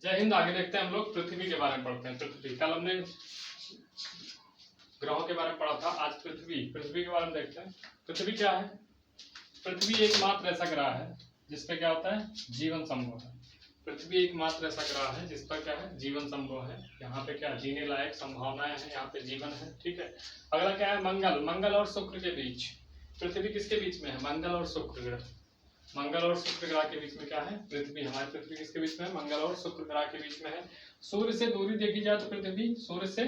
जय हिंद। आगे देखते हैं हम लोग पृथ्वी के बारे में पढ़ते हैं। पृथ्वी, कल हमने ग्रहों के बारे में पढ़ा था, आज पृथ्वी के बारे में देखते हैं। पृथ्वी क्या है? पृथ्वी एकमात्र ऐसा ग्रह है जिसपे क्या होता है, जीवन संभव है। पृथ्वी एकमात्र ऐसा ग्रह है जिस पर क्या है, जीवन संभव है। यहाँ पे क्या जीने लायक संभावनाएं हैं, यहाँ पे जीवन है। ठीक है। अगला क्या है, मंगल और शुक्र के बीच। पृथ्वी किसके बीच में है? मंगल और शुक्र ग्रह। मंगल और शुक्र ग्रह के बीच में क्या है, पृथ्वी। हमारी पृथ्वी किसके बीच में है? मंगल और शुक्र ग्रह के बीच में है। सूर्य से दूरी देखी जाए तो पृथ्वी सूर्य से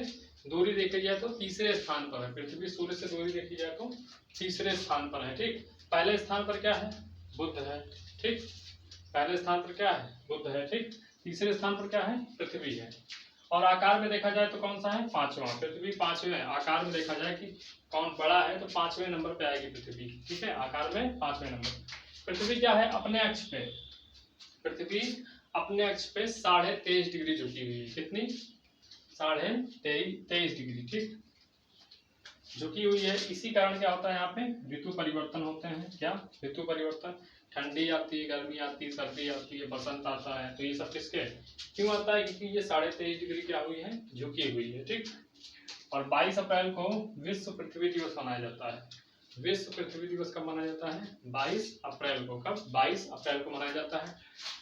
दूरी देखी जाए तो तीसरे स्थान पर है। पृथ्वी सूर्य से दूरी देखी जाए तो तीसरे स्थान पर है। ठीक। पहले स्थान पर क्या है? बुध है। ठीक। पहले स्थान पर क्या है? बुध है। ठीक। तीसरे स्थान पर क्या है? पृथ्वी है। और आकार में देखा जाए तो कौन सा है? पांचवा। पृथ्वी पांचवें। आकार में देखा जाए कि कौन बड़ा है तो पांचवें नंबर पे आएगी पृथ्वी। ठीक है, आकार में पांचवें नंबर। पृथ्वी क्या है? अपने अक्ष पे, पृथ्वी अपने अक्ष पे 23.5 डिग्री झुकी हुई है। कितनी? 23.5 डिग्री। ठीक, झुकी हुई है। इसी कारण क्या होता है, यहाँ पे ऋतु परिवर्तन होते हैं। क्या ऋतु परिवर्तन? ठंडी आती है, गर्मी आती है, सर्दी आती है, बसंत आता है। तो ये सब किसके क्यों आता है? क्योंकि ये 23.5 डिग्री क्या हुई है, झुकी हुई है। ठीक। और 22 अप्रैल को विश्व पृथ्वी दिवस मनाया जाता है। विश्व पृथ्वी दिवस कब मनाया जाता है? 22 अप्रैल को। कब? 22 अप्रैल को मनाया जाता है।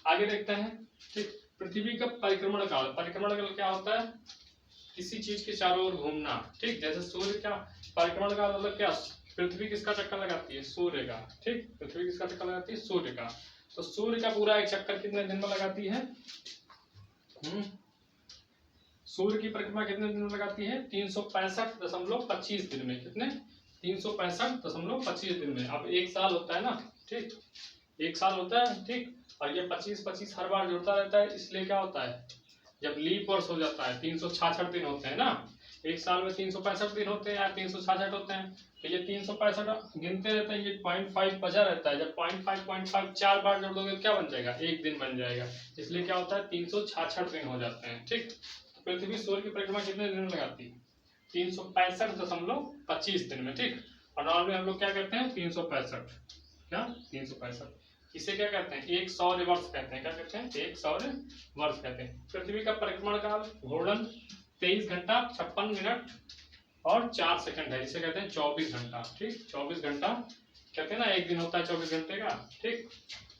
आगे देखते हैं। ठीक। पृथ्वी का परिक्रमण काल। परिक्रमण काल क्या होता है? किसी चीज के चारों ओर घूमना। ठीक। जैसे सूर्य का परिक्रमण काल मतलब क्या? पृथ्वी किसका चक्कर लगाती है? सूर्य का। ठीक। पृथ्वी किसका चक्कर लगाती है? सूर्य का। तो सूर्य का पूरा एक चक्कर कितने दिन में लगाती है? सूर्य की परिक्रमा कितने दिन में लगाती है? 365.25 दिन में। कितने? 365.25 दिन में। अब एक साल होता है ना। ठीक, एक साल होता है। ठीक। और ये 25-25 हर बार जुड़ता रहता है, इसलिए क्या होता है, जब लीप वर्ष हो जाता है 366 दिन होते हैं ना। एक साल में 365 दिन होते हैं या 366 होते हैं। तो ये 365 गिनते रहते हैं, ये 0.5 बचा रहता है। जब 0.5 4 बार जोड़ दोगे तो क्या बन जाएगा? एक दिन बन जाएगा। इसलिए क्या होता है, 366 दिन हो जाते हैं। ठीक। पृथ्वी सूर्य की परिक्रमा कितने दिन में लगाती है? 365.25 दिन में। ठीक। और नॉर्मली हम लोग क्या कहते हैं? 365। क्या? 365। इसे क्या कहते हैं? एक सौर वर्ष कहते हैं। क्या कहते हैं? एक सौर वर्ष कहते हैं। पृथ्वी का परिक्रमण काल घूर्णन 23 घंटा 56 मिनट और 4 सेकंड है। इसे कहते हैं 24 घंटा। ठीक। 24 घंटा कहते हैं ना, एक दिन होता है 24 घंटे का। ठीक।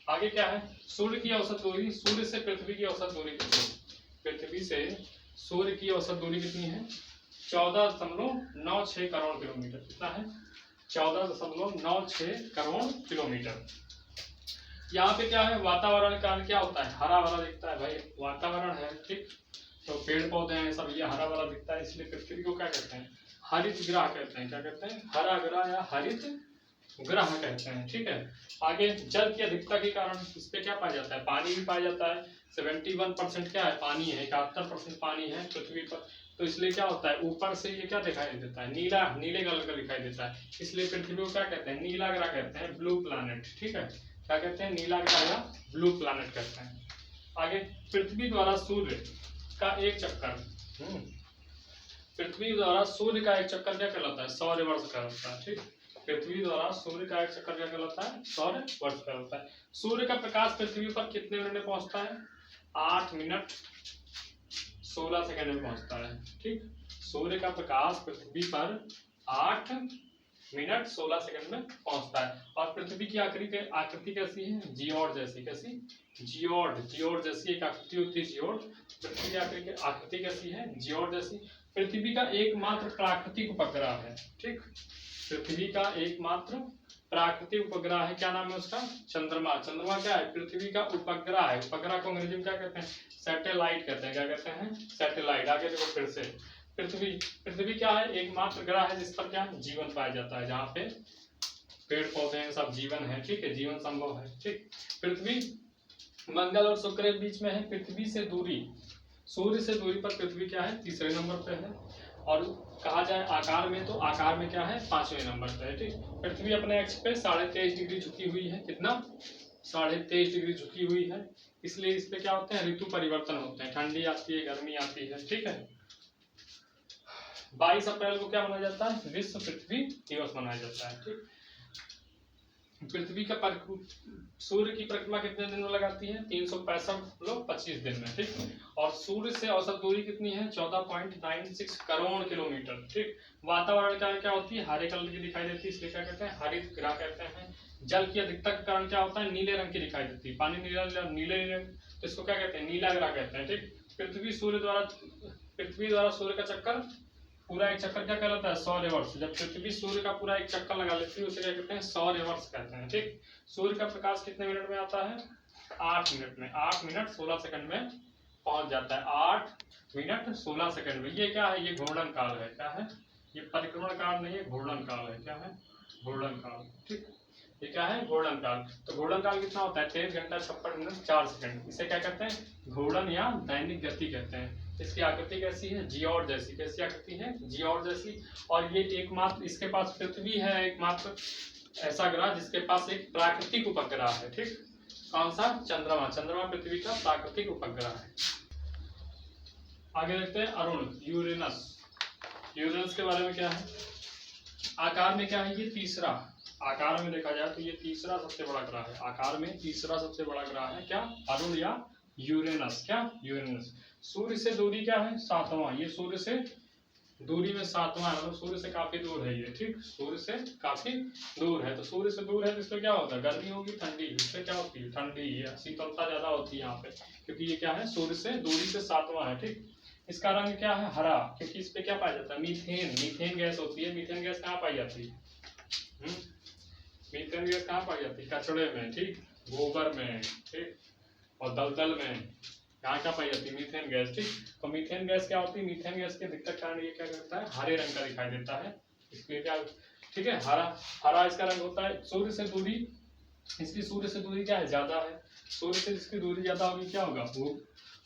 आगे क्या है? सूर्य की औसत दूरी। सूर्य से पृथ्वी की औसत दूरी कितनी? पृथ्वी से सूर्य की औसत दूरी कितनी है? 14.96 करोड़ किलोमीटर। कितना है? 14.96 करोड़ किलोमीटर। यहाँ पे क्या है, वातावरण का क्या होता है? हरा भरा दिखता है भाई, वातावरण है। ठीक। तो पेड़ पौधे हैं सब, ये हरा भरा दिखता है, इसलिए पृथ्वी को क्या कहते हैं? हरित ग्रह कहते हैं। क्या कहते हैं? हरा ग्रह या हरित ग्रह कहते हैं। ठीक है। आगे जल की अधिकता के कारण इस पे क्या पाया जाता है? पानी भी पाया जाता है। 71% क्या है? पानी है। 71% पानी है पृथ्वी पर। तो इसलिए क्या होता है, ऊपर से ये क्या दिखाई देता है? नीला, नीले कलर का दिखाई देता है। इसलिए पृथ्वी को क्या कहते हैं? नीला ग्रह कहते हैं, ब्लू प्लैनेट। ठीक है। क्या कहते हैं? नीला ग्रह या ब्लू प्लैनेट कहते हैं। आगे पृथ्वी द्वारा सूर्य का एक चक्कर, पृथ्वी द्वारा सूर्य का एक चक्कर क्या कहलाता है? सौर वर्ष कहलाता है। ठीक। पृथ्वी द्वारा सूर्य का एक चक्कर क्या कहलाता है? सौर वर्ष कहलाता है। सूर्य का प्रकाश पृथ्वी पर कितने मिनट में पहुंचता है? 8 मिनट 16 सेकंड में पहुंचता है। ठीक। सूर्य का प्रकाश पृथ्वी पर 8 मिनट 16 सेकंड में पहुंचता है। और पृथ्वी की आकृति कैसी है? जियोड जैसी। कैसी? जियोड जैसी एक आकृति होती है, जियोड। पृथ्वी की आकृति कैसी है? जियोड जैसी। पृथ्वी का एकमात्र प्राकृतिक उपग्रह है। ठीक। पृथ्वी का एकमात्र प्राकृतिक उपग्रह है। क्या नाम है उसका? चंद्रमा। चंद्रमा क्या है? पृथ्वी का उपग्रह है। उपग्रह को अंग्रेजी में क्या कहते हैं? सैटेलाइट कहते हैं। क्या कहते हैं? सैटेलाइट। आगे देखो फिर से, पृथ्वी क्या है? एकमात्र ग्रह है जिस पर क्या जीवन पाया जाता है, जहाँ पे पेड़ पौधे हैं, सब जीवन है। ठीक है, जीवन संभव है। ठीक। पृथ्वी मंगल और शुक्र के बीच में है। पृथ्वी से दूरी, सूर्य से दूरी पर पृथ्वी क्या है? तीसरे नंबर पे है। और कहा जाए आकार में तो आकार में क्या है? 5वें नंबर पे है। ठीक। पृथ्वी अपने अक्ष पे 23.5 डिग्री झुकी हुई है। कितना? 23.5 डिग्री झुकी हुई है। इसलिए इस पे क्या होते हैं? ऋतु परिवर्तन होते हैं। ठंडी आती है, गर्मी आती है। ठीक है। 22 अप्रैल को क्या मनाया जाता है? विश्व पृथ्वी दिवस मनाया जाता है। ठीक। पृथ्वी का सूर्य की परिक्रमा कितने दिन में लगाती है? 365 लोग 25 दिन में, ठीक। और सूर्य से औसत दूरी कितनी है? 14.96 करोड़ किलोमीटर, ठीक। वातावरण क्या होती है? हरे कलर की दिखाई देती है, इसलिए क्या कहते हैं? हरित गृह कहते हैं। जल की अधिकता के कारण क्या होता है? नीले रंग की दिखाई देती है, पानी नीले रंग, तो इसको क्या कहते हैं? नीला ग्रह कहते हैं, ठीक। पृथ्वी द्वारा सूर्य का चक्कर, पूरा एक चक्कर क्या कहलाता है? सौर्यवर्ष। जब पृथ्वी सूर्य का पूरा एक चक्कर लगा लेती है उसे क्या कहते हैं? सौर्यवर्ष कहते हैं, ठीक। सूर्य का प्रकाश कितने मिनट में आता है? 8 मिनट में। 8 मिनट 16 सेकंड में पहुंच जाता है। 8 मिनट 16 सेकंड में। ये क्या है? ये घूर्णन काल है। क्या है? ये परिक्रमण काल नहीं है, घूर्णन काल है। क्या है? घूर्णन काल, ठीक। ये क्या है? घूर्णन काल। तो घूर्णन काल कितना होता है? 23 घंटा 56 मिनट 4 सेकंड। इसे क्या कहते हैं? घूर्णन या दैनिक गति कहते हैं। इसकी आकृति कैसी है? जियोड जैसी। कैसी आकृति है? जियोड जैसी। और ये एकमात्र इसके पास पृथ्वी है एकमात्र ऐसा ग्रह जिसके पास एक प्राकृतिक उपग्रह है, ठीक। कौन सा? चंद्रमा। चंद्रमा पृथ्वी का प्राकृतिक उपग्रह है। आगे देखते हैं अरुण, यूरेनस। यूरेनस के बारे में क्या है? आकार में क्या है? ये तीसरा, आकार में देखा जाए तो ये तीसरा सबसे बड़ा ग्रह है। आकार में तीसरा सबसे बड़ा ग्रह है क्या? अरुण या यूरेनस। क्या? यूरेनस। सूर्य से दूरी क्या है? 7वां। ये सूर्य से दूरी में 7वां है, मतलब सूर्य से काफी दूर है ये, ठीक। सूर्य से काफी दूर है। तो सूर्य से दूर है तो इसमें क्या होता है? गर्मी होगी, ठंडी। इससे क्या होती है? ठंडी या शीतलता ज्यादा होती है यहाँ पे, क्योंकि ये क्या है? सूर्य से दूरी से 7वां है, ठीक। इसका रंग क्या है? हरा, क्योंकि इस पे क्या पाया जाता है? मीथेन। मीथेन गैस होती है। मीथेन गैस कहाँ पाई जाती है? मीथेन गैस कहाँ पाई जाती है? कचड़े में, ठीक। गोबर में, ठीक। और दलदल में यहाँ क्या पाई जाती है? मीथेन गैस, ठीक। तो मीथेन गैस क्या होती है? मीथेन गैस के दिक्कत कारण ये क्या करता है? हरे रंग का दिखाई देता है। इसलिए क्या, ठीक है, हरा इसका रंग होता है। सूर्य से दूरी, इसकी सूर्य से दूरी क्या है? ज्यादा है। सूर्य से जिसकी दूरी ज्यादा होगी क्या होगा? वो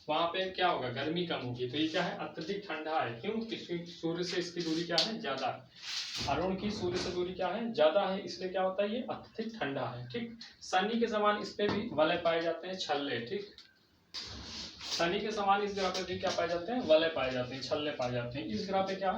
वहां पे क्या होगा? गर्मी कम होगी। तो ये क्या है? अत्यधिक ठंडा है। क्यों? क्योंकि सूर्य से इसकी दूरी क्या है? ज्यादा है। अरुण की सूर्य से दूरी क्या है? ज्यादा है, इसलिए क्या होता है? ये अत्यधिक ठंडा है, ठीक। शनि के समान इस पे भी वलय पाए जाते हैं, छल्ले, ठीक। शनि के समान इस ग्रह पे भी क्या पाए जाते हैं? वलय पाए जाते हैं, छल्ले पाए जाते हैं। इस ग्रह पे क्या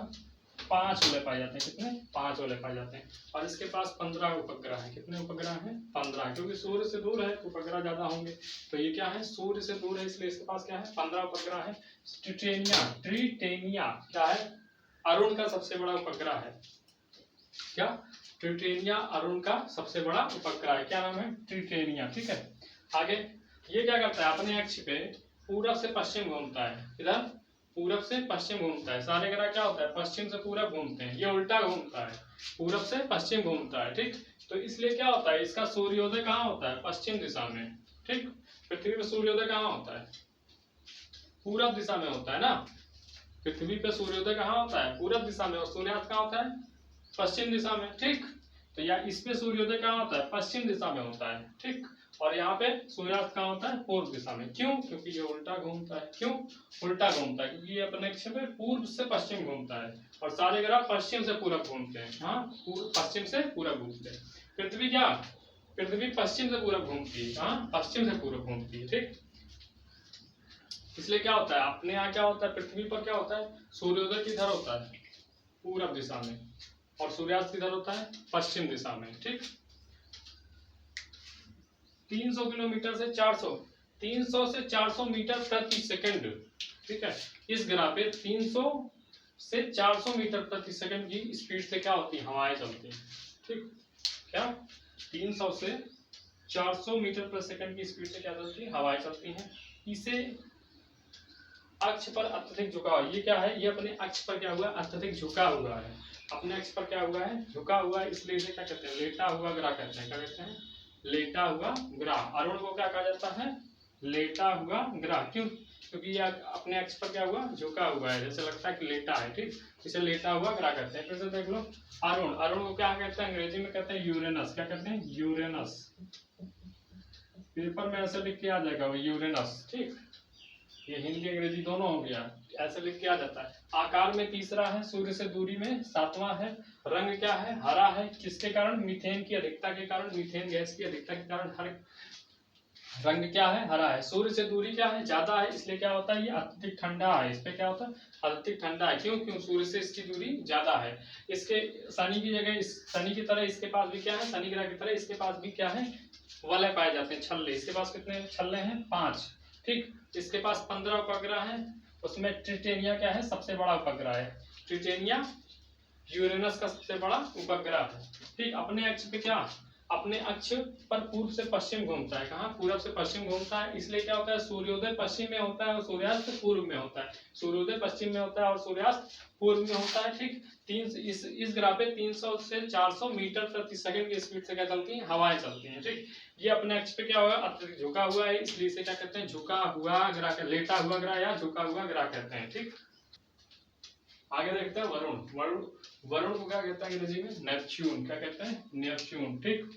5 वलय पाए जाते हैं। कितने? 5 वलय पाए जाते हैं। और इसके पास 15 उपग्रह है। कितने उपग्रह हैं? 15, क्योंकि सूर्य से दूर है तो उपग्रह ज्यादा होंगे। तो ये क्या है? सूर्य से दूर है इसलिए इसके पास क्या है? 15 उपग्रह है। ट्रिटेनिया क्या है? अरुण का सबसे बड़ा उपग्रह है। क्या? ट्रिटेनिया अरुण का सबसे बड़ा उपग्रह है। क्या नाम है? ट्रिटेनिया, ठीक है। आगे ये क्या करता है? अपने अक्ष पे पूरब से पश्चिम घूमता है। इधर पूरब से पश्चिम घूमता है। सारे ग्रह क्या होता है? पश्चिम से पूरब घूमते हैं। ये उल्टा घूमता है, पूरब से पश्चिम घूमता है, ठीक। तो इसलिए क्या होता है? इसका सूर्योदय कहाँ होता है? पश्चिम दिशा में, ठीक। पृथ्वी पे सूर्योदय कहाँ होता है? पूरब दिशा में होता है ना। पृथ्वी पे सूर्योदय कहाँ होता है? पूरब दिशा में। और सूर्यास्त कहाँ होता है? पश्चिम दिशा में, ठीक। तो या इस पे सूर्योदय कहाँ होता है? पश्चिम दिशा में होता है, ठीक। और यहाँ पे सूर्यास्त कहाँ होता है? पूर्व दिशा में। क्यों? क्योंकि ये उल्टा घूमता है। क्यों उल्टा घूमता है? क्योंकि ये अपने अक्ष पे पूर्व से पश्चिम घूमता है और सारे ग्रह पश्चिम से पूरब घूमते हैं। हाँ, पश्चिम से पूरब घूमते हैं। पृथ्वी क्या? पृथ्वी पश्चिम से पूरब घूमती है। हाँ, पश्चिम से पूरब घूमती है, ठीक। इसलिए क्या होता है? अपने यहाँ क्या होता है? पृथ्वी पर क्या होता है? सूर्योदय किधर होता है? पूरब दिशा में। और सूर्यास्त किधर होता है? पश्चिम दिशा में, ठीक। 300 किलोमीटर से 400, 300 से 400 मीटर प्रति सेकंड, ठीक है। इस ग्रह पे 300 से 400 मीटर प्रति सेकंड की स्पीड से क्या होती है? हवाएं चलती हैं, ठीक। क्या? 300 से 400 मीटर प्रति सेकंड की स्पीड से क्या चलती है? हवाएं चलती हैं। इसे अक्ष पर अत्यधिक झुकाव, ये क्या है? ये अपने अक्ष पर क्या हुआ? अत्यधिक झुका हुआ है। अपने अक्ष पर क्या हुआ है? झुका हुआ है, इसलिए इसे क्या कहते हैं? लेटा हुआ ग्रह कहते हैं। क्या कहते हैं? लेटा हुआ ग्रह। अरुण को क्या कहा जाता है? लेटा हुआ ग्रह। क्यों? क्योंकि ये अपने अक्ष पर क्या हुआ? झुका हुआ है, जैसे लगता है कि लेटा है, ठीक। इसे लेटा हुआ ग्रह कहते हैं। फिर से देख लो अरुण। अरुण को क्या कहते हैं? अंग्रेजी में कहते हैं यूरेनस। क्या कहते हैं? यूरेनस। पेपर में ऐसे लिख के आ जाएगा वो यूरेनस, ठीक। ये हिंदी अंग्रेजी दोनों हो गया, ऐसे लिख के आ जाता है। आकार में तीसरा है, सूर्य से दूरी में 7वां है। रंग क्या है? हरा है। किसके कारण? मीथेन की अधिकता के कारण, मीथेन गैस की अधिकता के कारण रंग क्या है, हरा है। सूर्य से दूरी क्या है, ज्यादा है, इसलिए क्या होता है, ये अत्यधिक ठंडा है। इस पे क्या होता है, अत्यधिक ठंडा है। क्यों, क्यों, सूर्य से इसकी दूरी ज्यादा है। इसके शनि की जगह, इस शनि की तरह इसके पास भी क्या है, शनि ग्रह की तरह इसके पास भी क्या है, वलय पाए जाते हैं, छल्ले। इसके पास कितने छल्ले हैं, 5। ठीक, इसके पास 15 उपग्रह हैं। उसमें ट्रिटेनिया क्या है, सबसे बड़ा उपग्रह है। ट्रिटेनिया यूरेनस का सबसे बड़ा उपग्रह है। ठीक, अपने अक्ष पे क्या, अपने अक्ष पर पूर्व से पश्चिम घूमता है। कहाँ, पूरब से पश्चिम घूमता है। इसलिए क्या होता है, सूर्योदय पश्चिम में होता है और सूर्यास्त पूर्व में होता है। सूर्योदय पश्चिम में होता है और सूर्यास्त पूर्व में होता है। ठीक, इस ग्राफ पे 300 से 400 मीटर प्रति सेकंड की स्पीड से क्या चलती है, हवाएं चलती हैं। ठीक, ये अपने अक्ष पे क्या हुआ, अत्यधिक झुका हुआ है, इसलिए इसे क्या कहते हैं, झुका हुआ ग्रह, लेटा हुआ ग्रह या झुका हुआ ग्रह कहते हैं। ठीक, आगे देखते हैं वरुण। वरुण वरुण को क्या कहते हैं अंग्रेजी में, नेपच्यून। क्या कहते हैं, नेपच्यून। ठीक,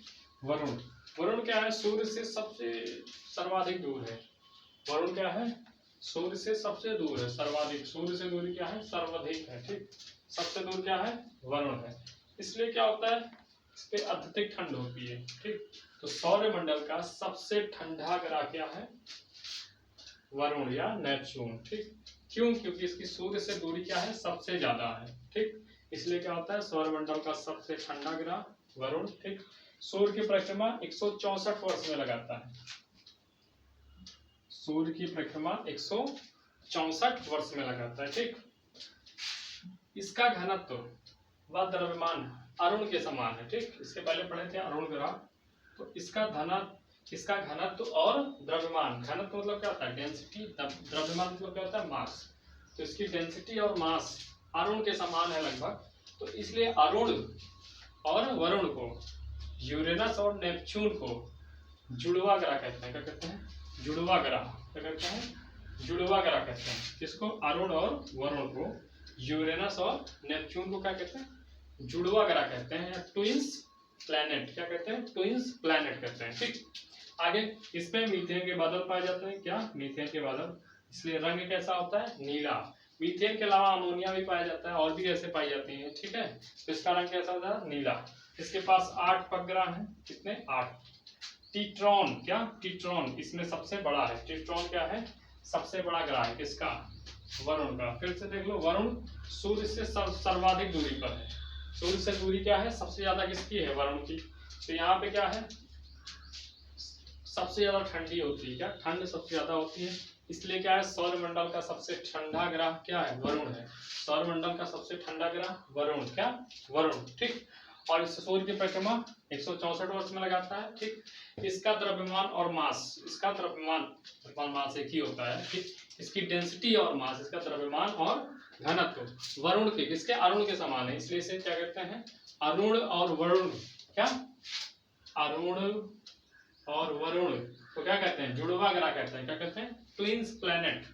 वरुण वरुण क्या है, सूर्य से सबसे सर्वाधिक दूर है। वरुण क्या है, सूर्य से सबसे दूर है, सर्वाधिक। सूर्य से दूरी क्या है, सर्वाधिक है। ठीक, सबसे दूर क्या है, वरुण है। इसलिए क्या होता है, इस पे अत्यधिक ठंड होती है। ठीक, तो सौरमंडल का सबसे ठंडा ग्रह क्या है, वरुण या नेपच्यून। ठीक, क्यों, क्योंकि इसकी सूर्य से दूरी क्या है, सबसे ज्यादा है। ठीक, इसलिए क्या होता है, सौरमंडल का सबसे ठंडा ग्रह वरुण। ठीक, सूर्य की परिक्रमा 164 वर्ष में लगाता है। सूर्य की परिक्रमा 164 वर्ष में लगाता है। ठीक, इसका घनत्व व द्रव्यमान अरुण के समान है। ठीक, इसके पहले पढ़े थे अरुण ग्रह, तो इसका घनत्व और द्रव्यमान, घनत्व मतलब क्या होता है, डेंसिटी, द्रव्यमान मतलब क्या होता है, मास। तो इसकी डेंसिटी और मास अरुण के समान है लगभग। तो इसलिए अरुण और वरुण को, यूरेनस और नेपच्यून को जुड़वा ग्रह कहते हैं। क्या कहते हैं, जुड़वा ग्रह। क्या कहते हैं, जुड़वा ग्रह कहते हैं। किसको, अरुण और वरुण को, यूरेनस और नेपच्यून को क्या कहते हैं, जुड़वा ग्रह कहते हैं। Twins planet. क्या कहते हैं, ट्विंस प्लैनेट कहते हैं। ठीक, आगे इसमें मीथेन के बादल पाए जाते हैं। क्या, मीथेन के बादल। इसलिए रंग कैसा होता है, नीला। मीथेन के अलावा अमोनिया भी पाया जाता है, और भी गैसें पाई जाती हैं। ठीक है, तो इसका रंग कैसा होता है, नीला। इसके पास 8 उपग्रह हैं। कितने, 8। टीट्रॉन, क्या, टीट्रॉन इसमें सबसे बड़ा है। टीट्रॉन क्या है, सबसे बड़ा ग्रह है। किसका, वरुण का। फिर से देख लो, वरुण सूर्य से सर्वाधिक दूरी पर है। सूर्य से दूरी क्या है, सबसे ज्यादा किसकी है, वरुण की। तो यहाँ पे क्या है, सबसे ज्यादा ठंडी होती है। क्या, ठंड सबसे ज्यादा होती है। इसलिए क्या है, सौरमंडल का सबसे ठंडा ग्रह क्या है, वरुण है। सौरमंडल का सबसे ठंडा ग्रह वरुण। क्या, वरुण। ठीक, और इस सूर्य की परिक्रमा 164 वर्ष में लगाता है। ठीक, इसका द्रव्यमान और मास, इसका द्रव्यमान मास एक ही होता है। ठीक, इसकी डेंसिटी और मास, इसका द्रव्यमान और घनत्व वरुण के, किसके, अरुण के समान है। इसलिए इसे क्या कहते हैं, अरुण और वरुण। क्या, अरुण और वरुण तो क्या कहते हैं, जुड़वा ग्रह कहते हैं। क्या कहते हैं, ट्विंस प्लैनेट।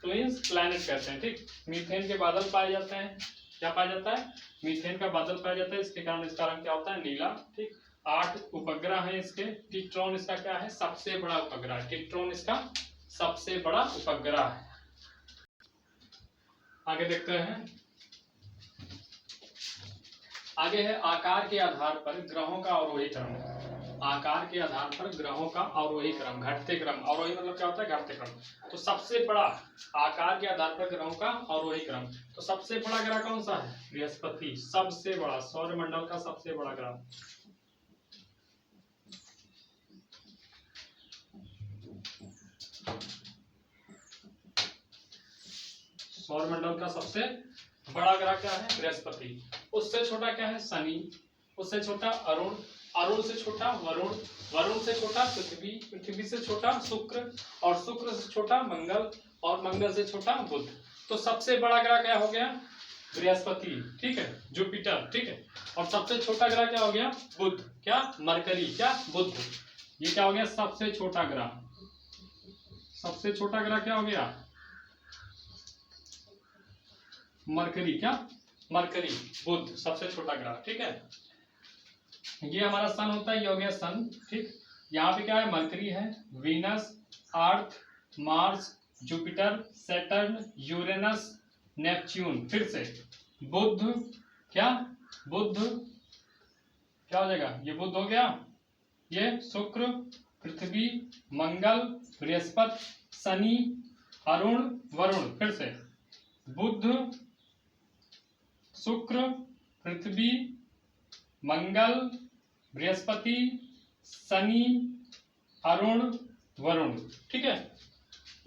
ट्विंस प्लैनेट कहते हैं। ठीक, मीथेन के बादल पाए जाते हैं। क्या पाया जाता है, मीथेन का बादल पाया जाता है। इसके कारण इसका रंग क्या होता है, नीला। ठीक, 8 उपग्रह हैं इसके। टीट्रॉन इसका क्या है, सबसे बड़ा उपग्रह। टीट्रॉन इसका सबसे बड़ा उपग्रह है। आगे देखते हैं, आगे है आकार के आधार पर ग्रहों का अवरोही क्रम। आकार के आधार पर ग्रहों का अवरोही क्रम, घटते क्रम। अवरोही मतलब क्या होता है, घटते क्रम। तो सबसे बड़ा, आकार के आधार पर ग्रहों का अवरोही क्रम, तो सबसे बड़ा ग्रह कौन सा है, बृहस्पति। सबसे बड़ा, सौरमंडल का सबसे बड़ा ग्रह। सौरमंडल का सबसे बड़ा ग्रह क्या है, बृहस्पति। उससे छोटा क्या है, शनि। उससे छोटा अरुण। अरुण से छोटा वरुण। वरुण से छोटा पृथ्वी। पृथ्वी से छोटा शुक्र, और शुक्र से छोटा मंगल, और मंगल से छोटा बुध। तो सबसे बड़ा ग्रह क्या हो गया, बृहस्पति। ठीक है, जुपिटर। ठीक है, और सबसे छोटा ग्रह क्या हो गया, बुध। क्या, मरकरी। क्या, बुध। ये क्या हो गया, सबसे छोटा ग्रह। सबसे छोटा ग्रह क्या हो गया, मरकरी। क्या, मरकरी, बुध सबसे छोटा ग्रह। ठीक है, ये हमारा सन होता है, ये हो गया सन। ठीक, यहाँ पे क्या है, मरकरी है, Venus, Earth, Mars, Jupiter, Saturn, Uranus, Neptune. फिर से बुध। क्या, बुध क्या हो जाएगा, ये बुध हो गया, ये शुक्र, पृथ्वी, मंगल, बृहस्पति, शनि, अरुण, वरुण। फिर से बुध, शुक्र, पृथ्वी, मंगल, बृहस्पति, शनि, अरुण, वरुण। ठीक है,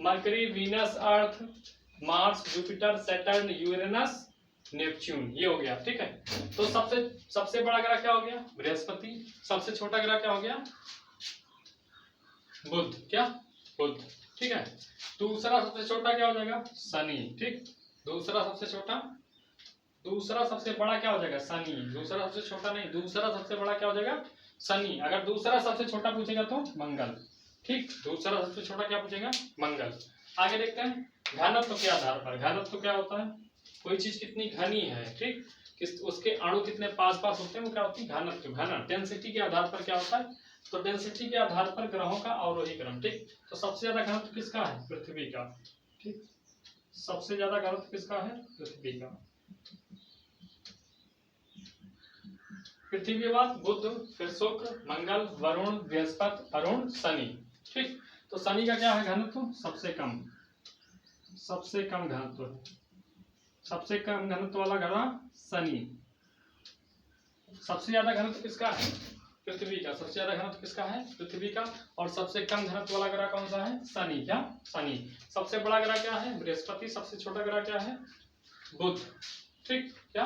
Mercury, Venus, Earth, Mars, Jupiter, Saturn, Uranus, Neptune, ये हो गया। ठीक है, तो सबसे बड़ा ग्रह क्या हो गया? बृहस्पति। सबसे छोटा ग्रह क्या हो गया? बुध। क्या? बुध। ठीक है, दूसरा सबसे छोटा क्या हो जाएगा? शनि। ठीक, दूसरा सबसे छोटा, दूसरा सबसे बड़ा क्या हो जाएगा? शनि। दूसरा सबसे छोटा नहीं, दूसरा सबसे बड़ा क्या हो जाएगा? शनि। अगर दूसरा सबसे छोटा पूछेगा तो मंगल। ठीक, दूसरा सबसे छोटा क्या पूछेगा? मंगल। आगे देखते हैं घनत्व के आधार पर। घनत्व क्या होता है? कोई चीज कितनी घनी है, ठीक, उसके अणु कितने पास पास होते हैं, वो क्या होती है? घनत्व। घनत्व डेंसिटी के आधार पर क्या होता है? तो डेंसिटी के आधार पर ग्रहों का अवरोही क्रम। ठीक, तो सबसे ज्यादा घनत्व किसका है? पृथ्वी का। ठीक, सबसे ज्यादा घनत्व किसका है? पृथ्वी का। पृथ्वी के बाद बुध, फिर शुक्र, मंगल, वरुण, बृहस्पति, अरुण, शनि। ठीक, तो शनि का क्या है घनत्व? सबसे कम। सबसे कम घनत्व, सबसे कम घनत्व वाला ग्रह शनि। सबसे ज्यादा घनत्व किसका है? पृथ्वी का। सबसे ज्यादा घनत्व किसका है? पृथ्वी का। और सबसे कम घनत्व वाला ग्रह कौन सा है? शनि। क्या? शनि। सबसे बड़ा ग्रह क्या है? बृहस्पति। सबसे छोटा ग्रह क्या है? बुध। ठीक, क्या?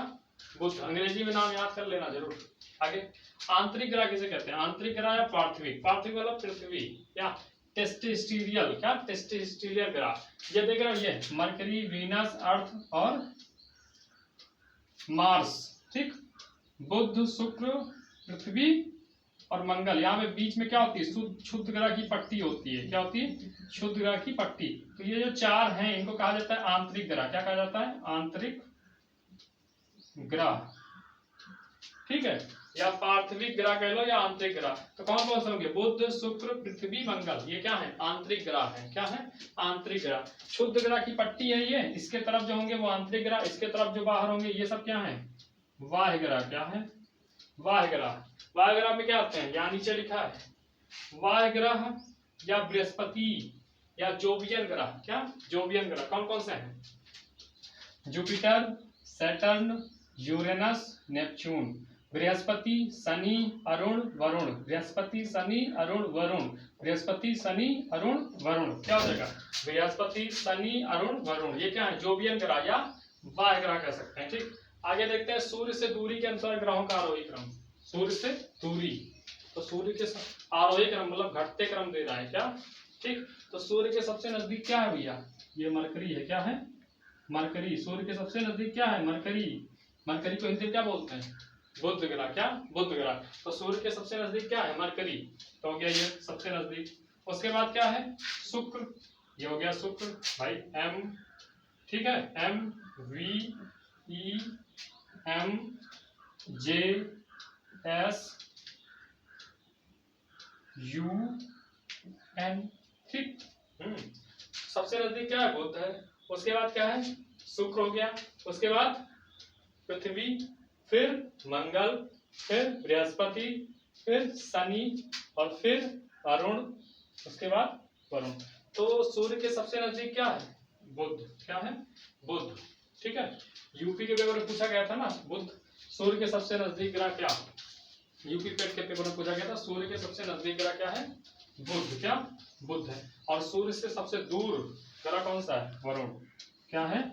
बुध। अंग्रेजी में नाम याद कर लेना जरूर। आगे आंतरिक ग्रह किसे कहते हैं? आंतरिक ग्रह या पार्थिविक? पार्थिविक मतलब पृथ्वी या टेस्टेस्टिरियल। क्या? टेस्टेस्टिरियल ग्रह। ये देख रहे हो, ये मरकरी, वीनस, अर्थ और मार्स। ठीक, बुध, शुक्र, पृथ्वी और मंगल। यहाँ पे बीच में क्या होती है? शुद्ध ग्रह की पट्टी होती है। क्या होती है? शुद्ध ग्रह की पट्टी। तो ये जो चार हैं इनको कहा जाता है आंतरिक ग्रह। क्या कहा जाता है? आंतरिक ग्रह। ठीक है, या पार्थिविक ग्रह कह लो या आंतरिक ग्रह। तो कौन कौन से होंगे? बुध, शुक्र, पृथ्वी, मंगल। ये क्या है? आंतरिक ग्रह है। क्या है? आंतरिक ग्रह। शुद्ध ग्रह की पट्टी है ये। इसके तरफ जो होंगे वो आंतरिक ग्रह, इसके तरफ जो बाहर होंगे ये सब क्या है? बाह्य ग्रह। क्या है? बाह्य ग्रह। बाह्य ग्रह में क्या होते हैं? यहाँ नीचे लिखा है बाह्य ग्रह या बृहस्पति या जोवियन ग्रह। क्या? जोवियन ग्रह कौन कौन से हैं? Jupiter, Saturn, Uranus, Neptune. Brihaspati, Shani, Arun, Varun. Brihaspati, Shani, Arun, Varun. Brihaspati, Shani, Arun, Varun. क्या हो जाएगा? बृहस्पति, शनि, अरुण, वरुण। ये क्या है? जोवियन ग्रह या बाह्य ग्रह कह सकते हैं। ठीक, आगे देखते हैं सूर्य से दूरी के अनुसार ग्रहों का आरोही क्रम। सूर्य से दूरी, तो सूर्य के आरोही क्रम मतलब घटते क्रम दे रहा है। क्या? ठीक, तो सूर्य के सबसे नजदीक क्या है भैया? ये मरकरी है। क्या है? मरकरी। सूर्य के सबसे नजदीक क्या है? मरकरी। मरकरी को हिंदी में क्या बोलते हैं? बुध ग्रह। क्या? बुध ग्रह। तो सूर्य के सबसे नजदीक क्या है? मरकरी। तो हो गया ये सबसे नजदीक। उसके बाद क्या है? शुक्र। ये हो गया शुक्र भाई, एम। ठीक है, M V E M J S U N. ठीक, सबसे नजदीक क्या है? बुध है। उसके बाद क्या है? शुक्र हो गया। उसके बाद पृथ्वी, फिर मंगल, फिर बृहस्पति, फिर शनि और फिर अरुण, उसके बाद वरुण। तो सूर्य के सबसे नजदीक क्या है? बुध। क्या है? बुध। ठीक है, यूपी के पेपर में पूछा गया था ना, बुध सूर्य के सबसे नजदीक ग्रह क्या? यूपी पेट के पेपर में पूछा गया था सूर्य के सबसे नजदीक ग्रह क्या है? बुध। क्या? बुध है। और सूर्य से सबसे दूर ग्रह कौन सा है? वरुण। क्या है?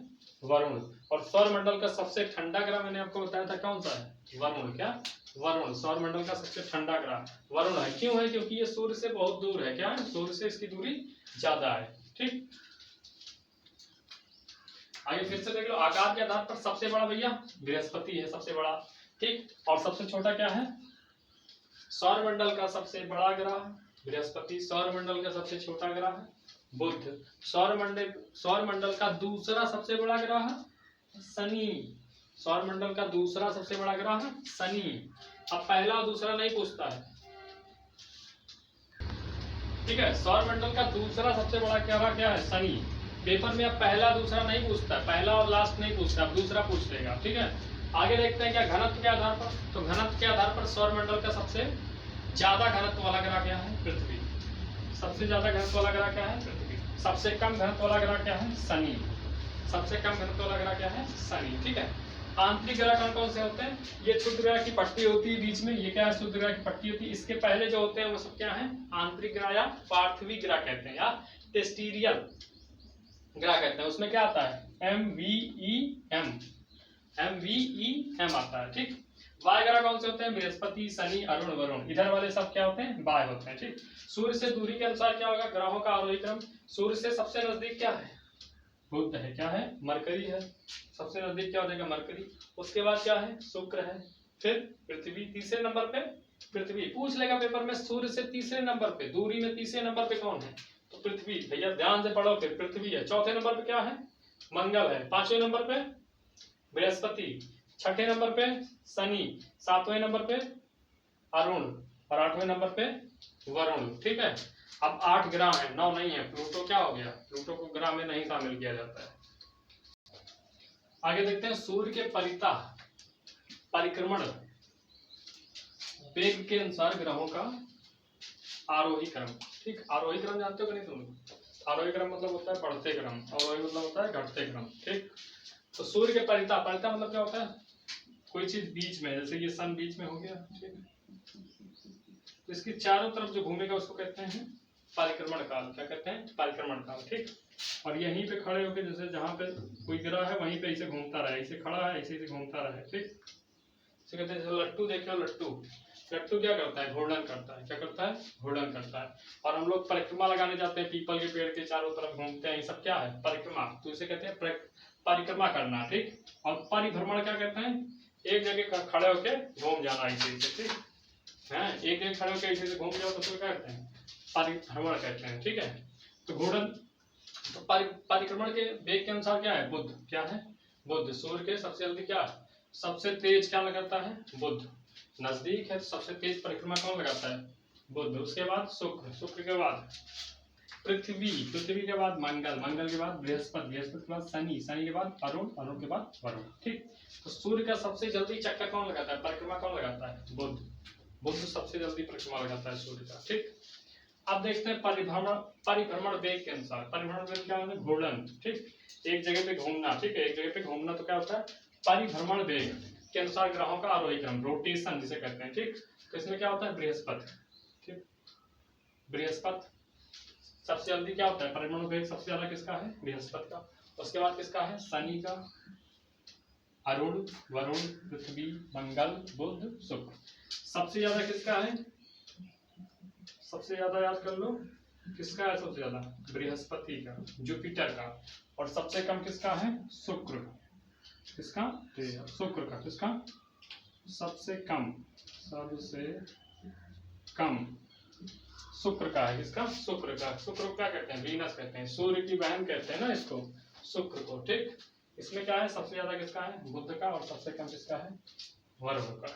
वरुण। और सौर मंडल का सबसे ठंडा ग्रह मैंने आपको बताया था कौन सा है? वरुण। क्या? वरुण। सौर मंडल का सबसे ठंडा ग्रह वरुण है। क्यों है? क्योंकि ये सूर्य से बहुत दूर है। क्या है? सूर्य से इसकी दूरी ज्यादा है। ठीक, आगे फिर से देख लो, आकार के आधार पर सबसे बड़ा भैया बृहस्पति है, सबसे बड़ा। ठीक, और सबसे छोटा क्या है? सौर मंडल का सबसे बड़ा ग्रह बृहस्पति, सौर मंडल का सबसे छोटा ग्रह बुध, सौर मंडल का दूसरा सबसे बड़ा ग्रह शनि, सौर मंडल का दूसरा सबसे बड़ा ग्रह शनि। अब पहला और दूसरा नहीं पूछता है। ठीक है, सौर मंडल का दूसरा सबसे बड़ा ग्रह क्या है? शनि। पेपर में अब पहला दूसरा नहीं पूछता, पहला और लास्ट नहीं पूछता, अब दूसरा पूछ लेगा। ठीक है, आगे देखते हैं क्या घनत्व के आधार पर। तो घनत्व के आधार पर सौर मंडल का सबसे ज्यादा घनत्व वाला ग्रह क्या है? पृथ्वी। सबसे ज्यादा घनत्व वाला ग्रह क्या है? पृथ्वी। सबसे कम घनत्व वाला ग्रह क्या है? शनि। सबसे कम घनत्व वाला ग्रह क्या है? शनि। ठीक है। आंतरिक ग्रह कौन कौन से होते हैं? ये क्षुद्र ग्रह की पट्टी होती है बीच में, ये क्या है? क्षुद्र ग्रह की पट्टी होती है। इसके पहले जो होते हैं वो सब क्या है? आंतरिक ग्रह या पार्थिवी ग्रह कहते हैं, या टेरेस्ट्रियल ग्रह कहते हैं। उसमें क्या आता है? MVEM आता है। ठीक। वाय ग्रह कौन से होते हैं? बृहस्पति, शनि, अरुण, वरुण। इधर वाले सब क्या होते हैं? वाय होते हैं। ठीक। सूर्य से दूरी के अनुसार क्या होगा ग्रहों का आरोही क्रम? सूर्य से सबसे नजदीक क्या है? बुध है। क्या है? मरकरी है। सबसे नजदीक क्या हो जाएगा? मरकरी। उसके बाद क्या है? शुक्र है। फिर पृथ्वी तीसरे नंबर पे। पृथ्वी पूछ लेगा पेपर में, सूर्य से तीसरे नंबर पे, दूरी में तीसरे नंबर पे कौन है? तो पृथ्वी। भैया ध्यान से पढ़ो, फिर पृथ्वी है। चौथे नंबर पे क्या है? मंगल है। पांचवें नंबर पे बृहस्पति, छठे नंबर पे शनि, सातवें नंबर पे अरुण और आठवें नंबर पे वरुण। ठीक है। अब 8 ग्रह है, 9 नहीं है। प्लूटो क्या हो गया? प्लूटो को ग्रह में नहीं शामिल किया जाता है। आगे देखते हैं सूर्य के परिक्रमण वेग के अनुसार ग्रहों का आरोही क्रम। ठीक। आरोही क्रम जानते हो कि नहीं तुम? आरोही क्रम मतलब होता है बढ़ते क्रम, अवरोही मतलब होता है घटते क्रम। ठीक। तो सूर्य के परिता मतलब क्या होता है? कोई चीज बीच में, जैसे ये सन बीच में हो गया। ठीक। तो इसकी चारों तरफ जो घूमेगा उसको कहते हैं परिक्रमण काल। क्या कहते हैं? परिक्रमण काल। ठीक। और यहीं पे खड़े होकर, जैसे जहां पे कोई ग्रह है वहीं पे ऐसे घूमता रहे, ऐसे खड़ा है ऐसे घूमता रहे। ठीक। इसे कहते हैं लट्टू। देखिए लट्टू, लट्टू क्या करता है? घूर्णन करता है। क्या करता है? घूर्णन करता है। और हम लोग परिक्रमा लगाने जाते हैं, पीपल के पेड़ के चारों तरफ घूमते हैं, ये सब क्या है? परिक्रमा। तो इसे कहते हैं परिक्रमा करना। ठीक। और परिभ्रमण क्या कहते हैं? एक जगह खड़े होके घूम जाना ऐसे। ठीक है। एक जगह खड़े होकर ऐसे घूम जाओ तो उसको क्या कहते हैं? परिभ्रमण कहते हैं। ठीक है। तो घूर्णन, तो परिक्रमण के वेग के अनुसार क्या है? बुध। क्या है? बुध। सूर्य के सबसे जल्दी क्या है? सबसे तेज क्या लगाता है? बुध। नजदीक है तो सबसे तेज परिक्रमा कौन लगाता है? बुध। उसके बाद शुक्र, शुक्र के बाद पृथ्वी, पृथ्वी के बाद मंगल, मंगल के बाद बृहस्पति, बृहस्पति के बाद शनि, शनि के बाद अरुण, अरुण के बाद वरुण। ठीक। तो सूर्य का सबसे जल्दी चक्कर कौन लगाता है? परिक्रमा कौन लगाता है? बुध। बुध सबसे जल्दी परिक्रमा लगाता है सूर्य का। ठीक। अब देखते हैं परिभ्रमण वेग के अनुसार। परिभ्रमण वेग क्या होता है? घूर्णन। ठीक। एक जगह पे घूमना। ठीक है। एक जगह पे घूमना तो क्या होता है? परिभ्रमण वेग के अनुसार ग्रहों का आरोही क्रम, रोटेशन जिसे कहते हैं। ठीक। तो इसमें क्या होता है? बृहस्पति। ठीक। बृहस्पति सबसे जल्दी क्या होता है? परिभ्रमण वेग सबसे ज्यादा किसका है? बृहस्पति का। उसके बाद किसका है? शनि का, अरुण, वरुण, पृथ्वी, मंगल, बुध, शुक्र। सबसे ज्यादा किसका है? सबसे ज्यादा याद कर लो, किसका है सबसे ज्यादा? बृहस्पति का, जुपिटर का। और सबसे कम किसका है? शुक्र। किसका? शुक्र का। किसका? सबसे कम, सबसे कम शुक्र का है। किसका? शुक्र का। शुक्र को क्या कहते हैं? वीनस कहते हैं। सूर्य की बहन कहते हैं ना इसको, शुक्र को। ठीक। इसमें क्या है? सबसे ज्यादा किसका है? बुध का। और सबसे कम किसका है? वरुण का।